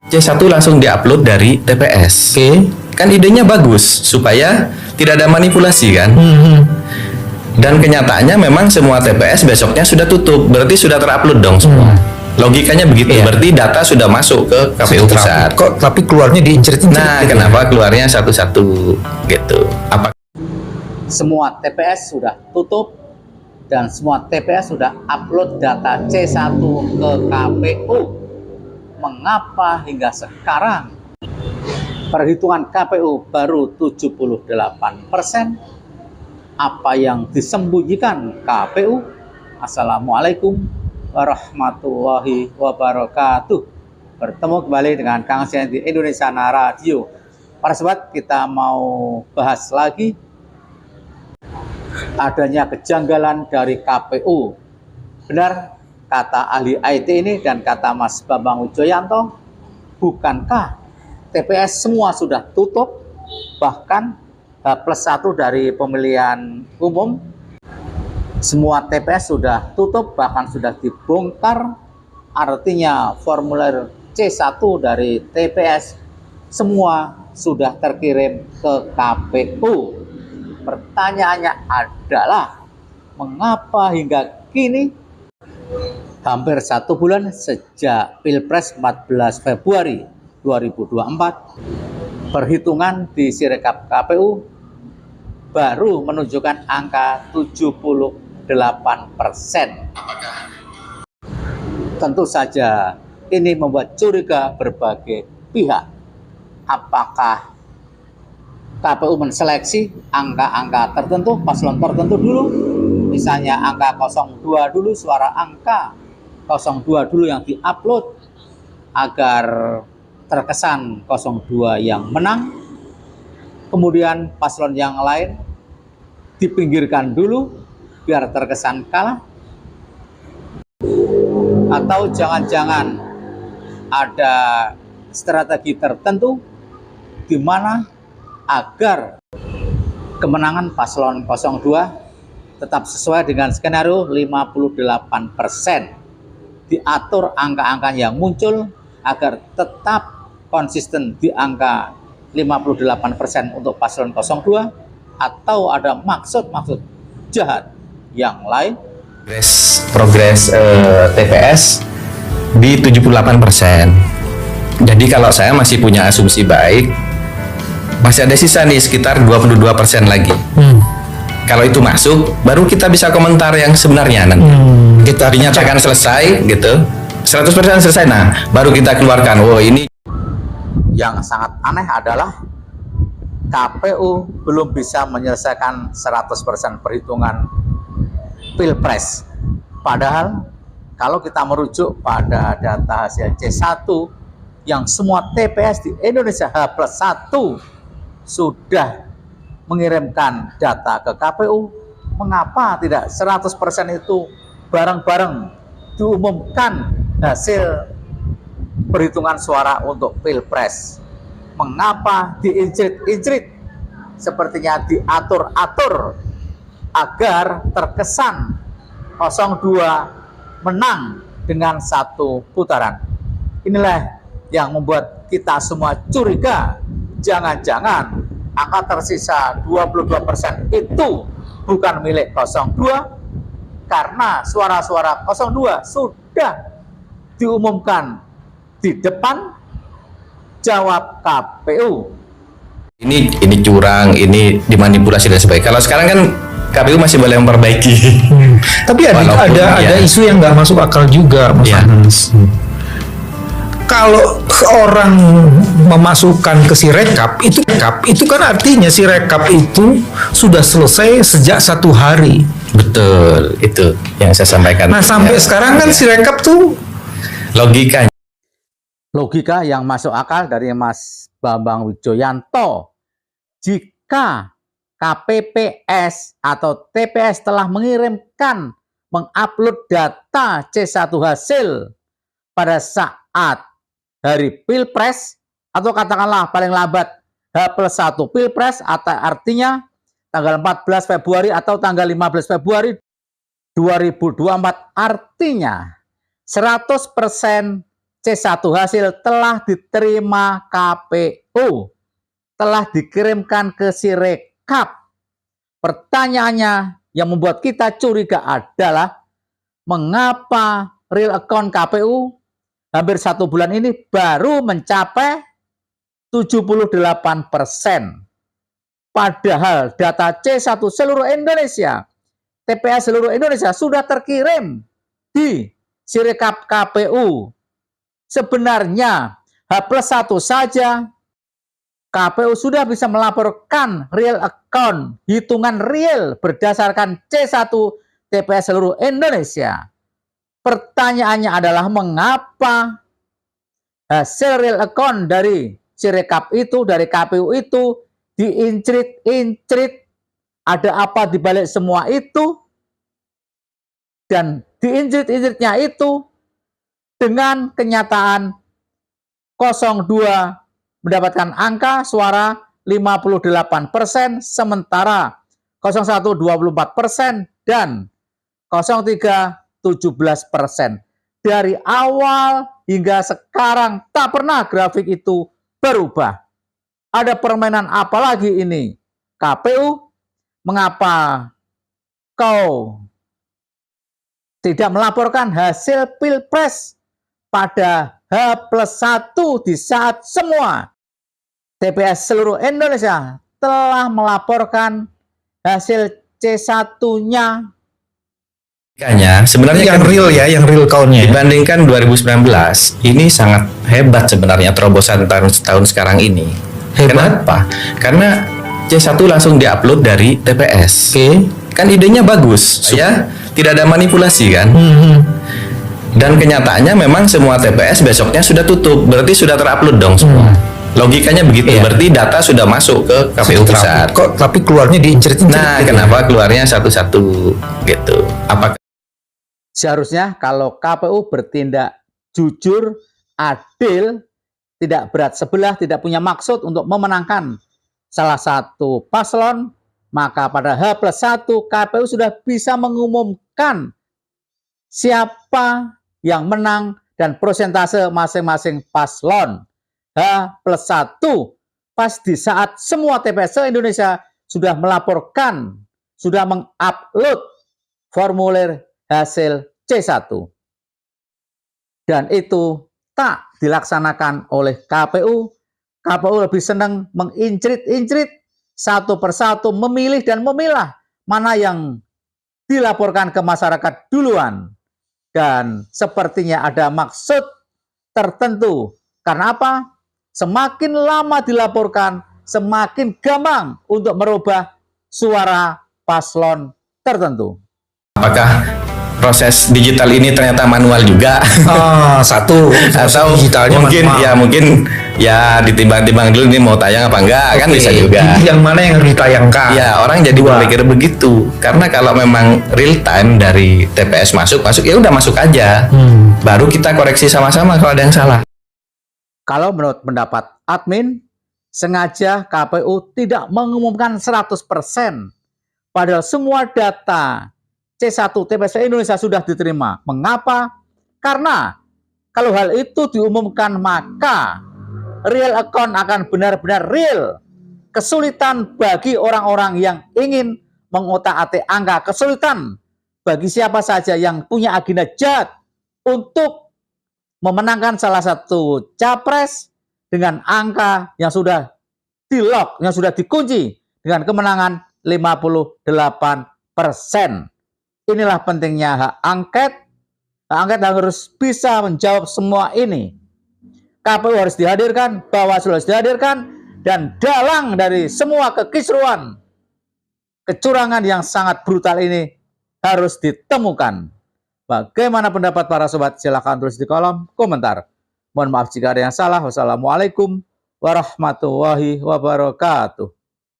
C1 langsung diupload dari TPS. Oke. Kan idenya bagus supaya tidak ada manipulasi kan. Dan kenyataannya memang semua TPS besoknya sudah tutup, berarti sudah terupload dong semua. Logikanya begitu, Iya. berarti data sudah masuk ke KPU pusat. Kok tapi keluarnya diincrit-incrit Nah, gitu? kenapa keluarnya satu-satu gitu? Apa Semua TPS sudah tutup dan semua TPS sudah upload data C1 ke KPU. Mengapa hingga sekarang perhitungan KPU baru 78%? Apa yang disembunyikan KPU? Assalamualaikum warahmatullahi wabarakatuh. Bertemu kembali dengan Kang Sian di Indonesia Radio. Para sobat, kita mau bahas lagi adanya kejanggalan dari KPU. Benar kata ahli IT ini dan kata Mas Bambang Wijoyanto, bukankah TPS semua sudah tutup, bahkan H+1 dari pemilihan umum semua TPS sudah tutup, bahkan sudah dibongkar. Artinya formulir C1 dari TPS semua sudah terkirim ke KPU. Pertanyaannya adalah, mengapa hingga kini hampir 1 bulan sejak Pilpres 14 Februari 2024 perhitungan di Sirekap KPU baru menunjukkan angka 78%. Tentu saja ini membuat curiga berbagai pihak. Apakah KPU menseleksi angka-angka tertentu, paslon tertentu dulu, misalnya angka 02 dulu, suara angka 02 dulu yang diupload agar terkesan 02 yang menang, kemudian paslon yang lain dipinggirkan dulu biar terkesan kalah, atau jangan-jangan ada strategi tertentu di mana agar kemenangan paslon 02 tetap sesuai dengan skenario 58%. Diatur angka-angka yang muncul agar tetap konsisten di angka 58% untuk paslon 02, atau ada maksud-maksud jahat yang lain? progres TPS di 78%. Jadi kalau saya masih punya asumsi baik, masih ada sisa nih sekitar 22% lagi. Kalau itu masuk, baru kita bisa komentar yang sebenarnya nanti. Kita Dinyatakan selesai gitu, 100% selesai. Nah, baru kita keluarkan. Oh, ini Yang sangat aneh adalah KPU belum bisa menyelesaikan 100% perhitungan Pilpres. Padahal kalau kita merujuk pada data hasil C1 yang semua TPS di Indonesia H+1 sudah mengirimkan data ke KPU, mengapa tidak 100% itu bareng-bareng diumumkan hasil perhitungan suara untuk Pilpres? Mengapa diincrit-incrit, sepertinya diatur-atur agar terkesan 02 menang dengan satu putaran? Inilah yang membuat kita semua curiga, jangan-jangan angka tersisa 22% itu bukan milik 02, karena suara-suara 02 sudah diumumkan di depan. Jawab KPU. ini curang, ini dimanipulasi dan sebagainya. Kalau sekarang kan KPU masih boleh memperbaiki. Tapi Walaupun ada ya. isu yang nggak masuk akal juga, Mas Ya. Hans. Kalau orang memasukkan ke Sirekap itu kan artinya Sirekap itu sudah selesai sejak 1 hari. Betul, itu yang saya sampaikan. Nah sampai Ya. sekarang kan Ya. Sirekap tuh Logikanya Logika yang masuk akal dari Mas Bambang Wijoyanto, jika KPPS atau TPS telah mengirimkan, mengupload data C1 hasil pada saat hari Pilpres, atau katakanlah paling lambat H+1 Pilpres, atau artinya tanggal 14 Februari atau tanggal 15 Februari 2024, artinya 100% C1 hasil telah diterima KPU, telah dikirimkan ke Sirekap. Pertanyaannya yang membuat kita curiga adalah mengapa real account KPU hampir 1 bulan ini baru mencapai 78%. Padahal data C1 seluruh Indonesia, TPS seluruh Indonesia sudah terkirim di Sirekap KPU. Sebenarnya H+1 saja KPU sudah bisa melaporkan real account, hitungan real berdasarkan C1 TPS seluruh Indonesia. Pertanyaannya adalah mengapa hasil real account dari Sirekap itu, dari KPU itu diincrit-incrit? Ada apa di balik semua itu? Dan diincrit-incritnya itu dengan kenyataan 02 mendapatkan angka suara 58%, sementara 01 24% dan 03 17%. Dari awal hingga sekarang tak pernah grafik itu berubah. Ada permainan apa lagi ini? KPU, mengapa kau tidak melaporkan hasil Pilpres pada H+1 di saat semua TPS seluruh Indonesia telah melaporkan hasil C1-nya? Sebenarnya Yang kan real ya, yang real count-nya. dibandingkan 2019 ini sangat hebat sebenarnya terobosan tahun sekarang ini. Hebat? Kenapa? Karena C1 langsung diupload dari TPS. Oke. Kan idenya bagus, ya. Tidak ada manipulasi kan? Dan kenyataannya memang semua TPS besoknya sudah tutup, berarti sudah terupload dong semua. Logikanya begitu, Iya. berarti data sudah masuk ke KPU pusat. Kok tapi keluarnya diincrit-incrit? Nah, gitu kenapa keluarnya satu-satu gitu? Apakah Seharusnya kalau KPU bertindak jujur, adil, tidak berat sebelah, tidak punya maksud untuk memenangkan salah satu paslon, maka pada H+1 KPU sudah bisa mengumumkan siapa yang menang dan persentase masing-masing paslon. H+1 pas di saat semua TPS se-Indonesia sudah melaporkan, sudah mengupload formulir hasil C1. Dan itu tak dilaksanakan oleh KPU. KPU lebih senang mengincrit-incrit satu persatu, memilih dan memilah mana yang dilaporkan ke masyarakat duluan. Dan sepertinya ada maksud tertentu. Karena apa? Semakin lama dilaporkan, semakin gampang untuk merubah suara paslon tertentu. apakah proses digital ini ternyata manual juga? Satu Atau digitalnya mungkin manual. mungkin ditimbang-timbang dulu ini mau tayang apa enggak, kan Oke, bisa juga. yang mana yang harus ditayangkan? Ya, orang jadi Dua. berpikir begitu. Karena kalau memang real time dari TPS masuk ya udah masuk aja. Baru kita koreksi sama-sama kalau ada yang salah. Kalau menurut pendapat admin, sengaja KPU tidak mengumumkan 100%. Padahal semua data C1 TPS Indonesia sudah diterima. Mengapa? Karena kalau hal itu diumumkan, maka real account akan benar-benar real. Kesulitan bagi orang-orang yang ingin mengotak-atik angka, kesulitan bagi siapa saja yang punya agenda jahat untuk memenangkan salah satu capres dengan angka yang sudah di-lock, yang sudah dikunci dengan kemenangan 58%. Inilah pentingnya hak angket. Hak angket harus bisa menjawab semua ini. KPU harus dihadirkan, Bawaslu harus dihadirkan, dan dalang dari semua kekisruan, kecurangan yang sangat brutal ini harus ditemukan. Bagaimana pendapat para sobat? Silahkan tulis di kolom komentar. Mohon maaf jika ada yang salah. Wassalamualaikum warahmatullahi wabarakatuh.